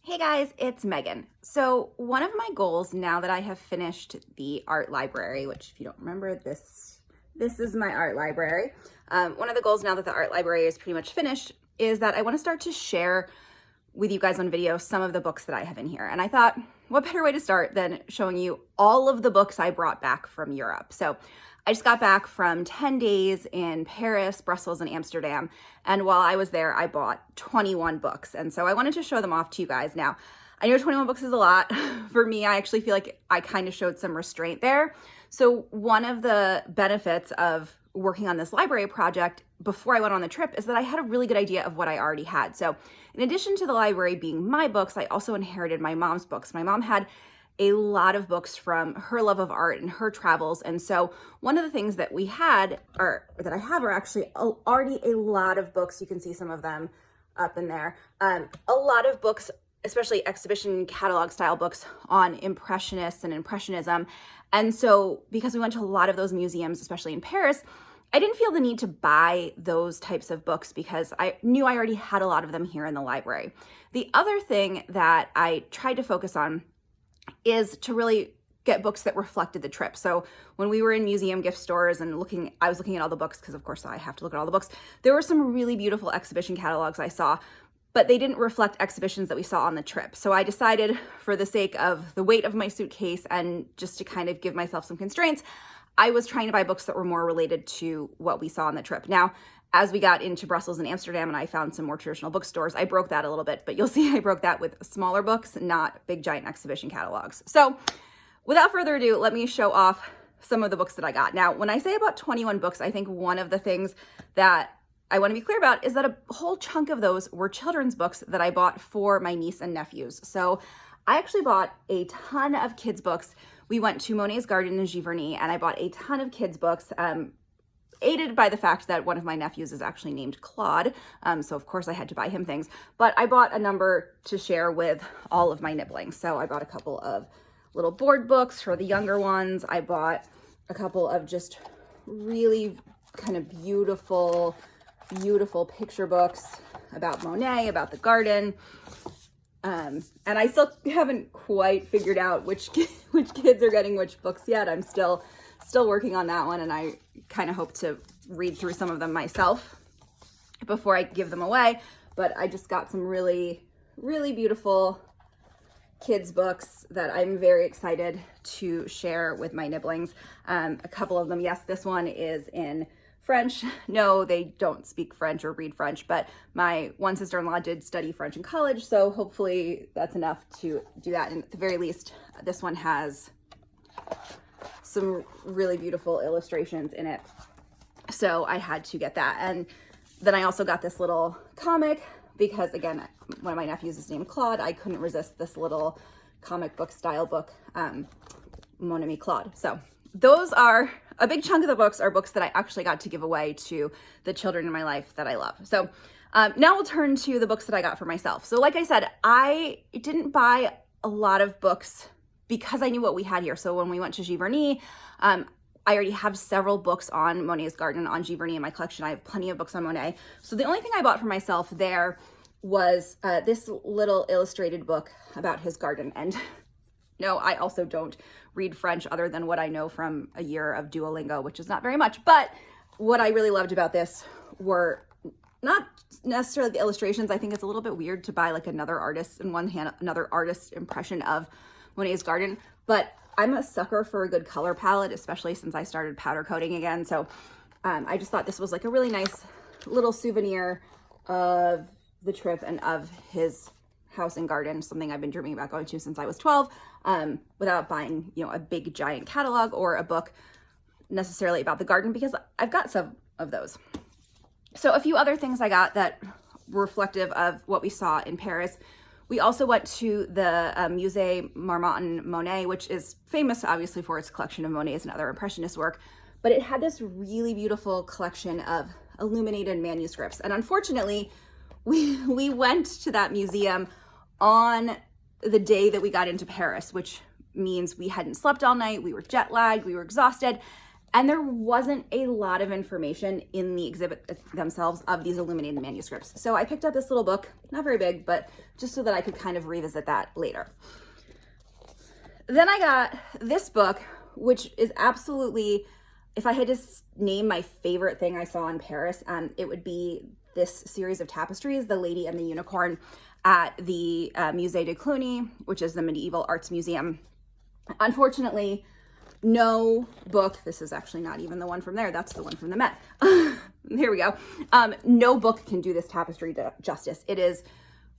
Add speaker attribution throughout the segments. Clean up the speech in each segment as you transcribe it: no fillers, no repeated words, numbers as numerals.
Speaker 1: Hey guys, it's Megan. So one of my goals now that I have finished the art library, which if you don't remember, this is my art library. One of the goals now that the art library is pretty much finished is that I want to start to share with you guys on video some of the books that I have in here. And I thought, what better way to start than showing you all of the books I brought back from Europe. So I just got back from 10 days in Paris, Brussels, and Amsterdam. And while I was there, I bought 21 books. And so I wanted to show them off to you guys. Now, I know 21 books is a lot. For me, I actually feel like I kind of showed some restraint there. So one of the benefits of working on this library project before I went on the trip is that I had a really good idea of what I already had. So in addition to the library being my books, I also inherited my mom's books. My mom had a lot of books from her love of art and her travels. And so one of the things that we had, or that I have, are actually already a lot of books. You can see some of them up in there. A lot of books, especially exhibition catalog style books on Impressionists and Impressionism. And so because we went to a lot of those museums, especially in Paris, I didn't feel the need to buy those types of books because I knew I already had a lot of them here in the library. The other thing that I tried to focus on is to really get books that reflected the trip. So when we were in museum gift stores and I was looking at all the books because of course I have to look at all the books. There were some really beautiful exhibition catalogs I saw, but they didn't reflect exhibitions that we saw on the trip. So I decided, for the sake of the weight of my suitcase and just to kind of give myself some constraints, I was trying to buy books that were more related to what we saw on the trip. Now, as we got into Brussels and Amsterdam and I found some more traditional bookstores, I broke that a little bit, but you'll see I broke that with smaller books, not big giant exhibition catalogs. So without further ado, let me show off some of the books that I got. Now, when I say about 21 books, I think one of the things that I want to be clear about is that a whole chunk of those were children's books that I bought for my niece and nephews. So I actually bought a ton of kids' books. We went to Monet's Garden in Giverny and I bought a ton of kids' books, aided by the fact that one of my nephews is actually named Claude. So of course I had to buy him things, but I bought a number to share with all of my nibblings. So I bought a couple of little board books for the younger ones. I bought a couple of just really kind of beautiful picture books about Monet, about the garden. And I still haven't quite figured out which kids are getting which books yet. I'm still working on that one, and I kind of hope to read through some of them myself before I give them away. But I just got some really, really beautiful kids books that I'm very excited to share with my nibblings. A couple of them, yes, this one is in French. No, they don't speak French or read French, but my one sister-in-law did study French in college, so hopefully that's enough to do that. And at the very least, this one has some really beautiful illustrations in it. So I had to get that. And then I also got this little comic because, again, one of my nephews is named Claude. I couldn't resist this little comic book style book, Mon Ami Claude. So those are, a big chunk of the books are books that I actually got to give away to the children in my life that I love. So now we'll turn to the books that I got for myself. So like I said, I didn't buy a lot of books because I knew what we had here. So when we went to Giverny, I already have several books on Monet's Garden on Giverny in my collection. I have plenty of books on Monet. So the only thing I bought for myself there was this little illustrated book about his garden. And no, I also don't read French other than what I know from a year of Duolingo, which is not very much. But what I really loved about this were not necessarily the illustrations. I think it's a little bit weird to buy like another artist in one hand, another artist's impression of Monet's Garden, but I'm a sucker for a good color palette, especially since I started powder coating again. So I just thought this was like a really nice little souvenir of the trip and of his house and garden, something I've been dreaming about going to since I was 12, without buying, a big giant catalog or a book necessarily about the garden, because I've got some of those. So a few other things I got that were reflective of what we saw in Paris. We also went to the Musée Marmottan Monet, which is famous obviously for its collection of Monet's and other Impressionist work, but it had this really beautiful collection of illuminated manuscripts. And unfortunately, we went to that museum on the day that we got into Paris, which means we hadn't slept all night, we were jet lagged, we were exhausted, And there wasn't a lot of information in the exhibit themselves of these illuminated manuscripts. So I picked up this little book, not very big, but just so that I could kind of revisit that later. Then I got this book, which is absolutely, if I had to name my favorite thing I saw in Paris, it would be this series of tapestries, The Lady and the Unicorn, at the Musée de Cluny, which is the medieval arts museum. Unfortunately, no book, this is actually not even the one from there, that's the one from the Met. Here we go. No book can do this tapestry justice. It is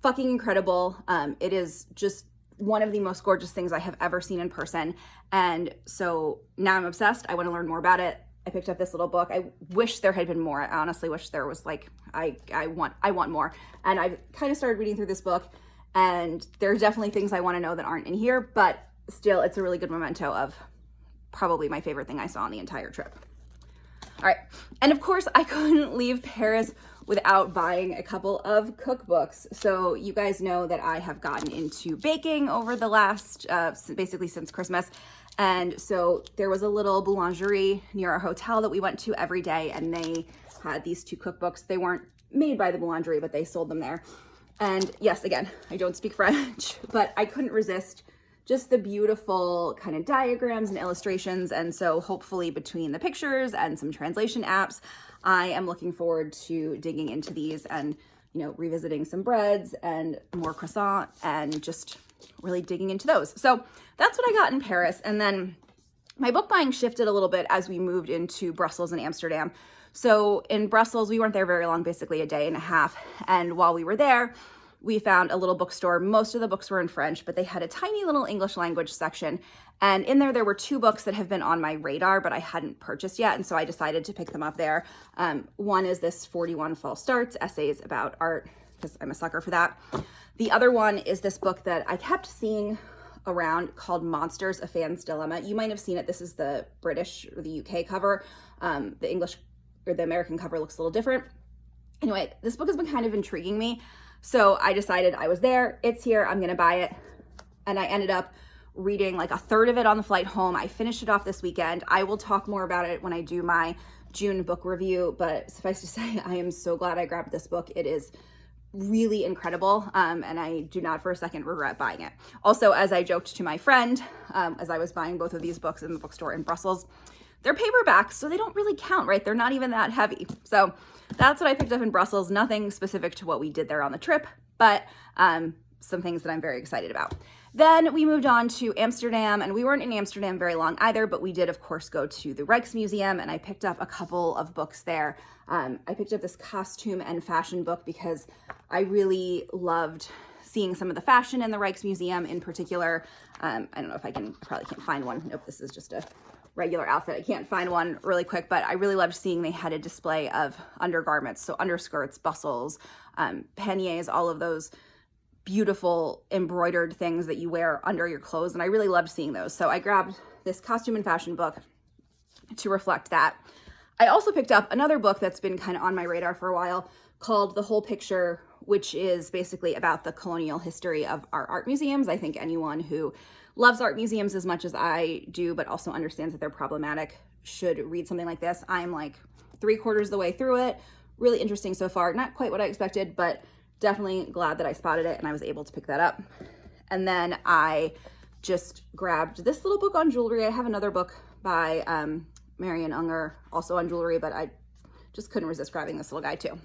Speaker 1: fucking incredible. It is just one of the most gorgeous things I have ever seen in person. And so now I'm obsessed. I want to learn more about it. I picked up this little book. I wish there had been more. I honestly wish there was like, I want more. And I've kind of started reading through this book, and there are definitely things I want to know that aren't in here, but still it's a really good memento of probably my favorite thing I saw on the entire trip. All right. And of course I couldn't leave Paris without buying a couple of cookbooks. So you guys know that I have gotten into baking over the last, basically since Christmas. And so there was a little boulangerie near our hotel that we went to every day, and they had these 2 cookbooks. They weren't made by the boulangerie, but they sold them there. And yes, again, I don't speak French, but I couldn't resist just the beautiful kind of diagrams and illustrations. And so hopefully between the pictures and some translation apps, I am looking forward to digging into these and, you know, revisiting some breads and more croissant and just really digging into those. So that's what I got in Paris. And then my book buying shifted a little bit as we moved into Brussels and Amsterdam. So in Brussels, we weren't there very long, basically a day and a half. And while we were there, we found a little bookstore. Most of the books were in French, but they had a tiny little English language section. And in there were 2 books that have been on my radar, but I hadn't purchased yet. And so I decided to pick them up there. One is this 41 False Starts, Essays About Art, because I'm a sucker for that. The other one is this book that I kept seeing around called Monsters, A Fan's Dilemma. You might have seen it. This is the British or the UK cover. The English or the American cover looks a little different. Anyway, this book has been kind of intriguing me. So I decided I was there, it's here, I'm gonna buy it. And I ended up reading like a third of it on the flight home. I finished it off this weekend. I will talk more about it when I do my June book review, but suffice to say, I am so glad I grabbed this book. It is really incredible, and I do not for a second regret buying it. Also, as I joked to my friend, as I was buying both of these books in the bookstore in Brussels, they're paperbacks, so they don't really count, right? They're not even that heavy. So that's what I picked up in Brussels. Nothing specific to what we did there on the trip, but some things that I'm very excited about. Then we moved on to Amsterdam, and we weren't in Amsterdam very long either, but we did, of course, go to the Rijksmuseum, and I picked up a couple of books there. I picked up this costume and fashion book because I really loved seeing some of the fashion in the Rijksmuseum in particular. I don't know if I probably can't find one. Nope, this is just a regular outfit. I can't find one really quick, but I really loved seeing they had a display of undergarments, so underskirts, bustles, panniers, all of those beautiful embroidered things that you wear under your clothes, and I really loved seeing those. So I grabbed this costume and fashion book to reflect that. I also picked up another book that's been kind of on my radar for a while called The Whole Picture, which is basically about the colonial history of our art museums. I think anyone who loves art museums as much as I do, but also understands that they're problematic, should read something like this. I'm like 3/4 of the way through it. Really interesting so far. Not quite what I expected, but definitely glad that I spotted it and I was able to pick that up. And then I just grabbed this little book on jewelry. I have another book by Marion Unger, also on jewelry, but I just couldn't resist grabbing this little guy too.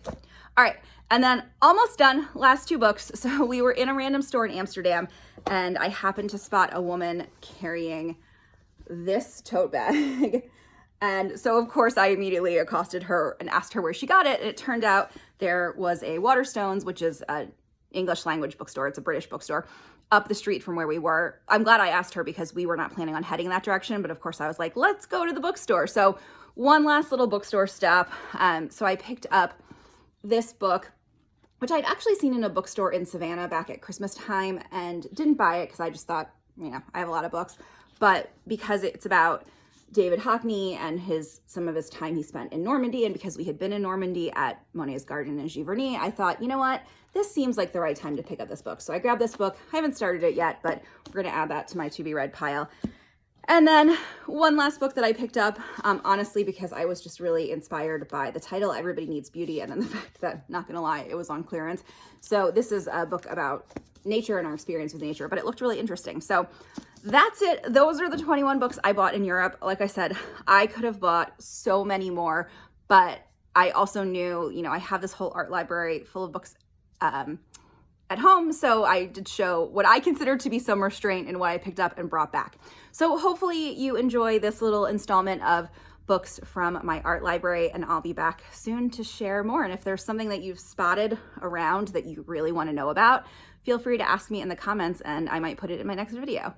Speaker 1: All right, and then almost done, last 2 books. So we were in a random store in Amsterdam, and I happened to spot a woman carrying this tote bag. And so of course I immediately accosted her and asked her where she got it. And it turned out there was a Waterstones, which is an English language bookstore. It's a British bookstore up the street from where we were. I'm glad I asked her because we were not planning on heading that direction. But of course I was like, let's go to the bookstore. So one last little bookstore stop. So I picked up this book, which I'd actually seen in a bookstore in Savannah back at Christmas time and didn't buy it because I just thought, you know, I have a lot of books. But because it's about David Hockney and some of his time he spent in Normandy, and because we had been in Normandy at Monet's Garden in Giverny, I thought, you know what, this seems like the right time to pick up this book. So I grabbed this book. I haven't started it yet, but we're going to add that to my to be read pile. And then one last book that I picked up, honestly, because I was just really inspired by the title, Everybody Needs Beauty, and then the fact that, not gonna lie, it was on clearance. So this is a book about nature and our experience with nature, but it looked really interesting. So that's it. Those are the 21 books I bought in Europe. Like I said, I could have bought so many more, but I also knew, you know, I have this whole art library full of books at home, so I did show what I consider to be some restraint in what I picked up and brought back. So hopefully you enjoy this little installment of books from my art library, and I'll be back soon to share more. And if there's something that you've spotted around that you really want to know about, feel free to ask me in the comments and I might put it in my next video.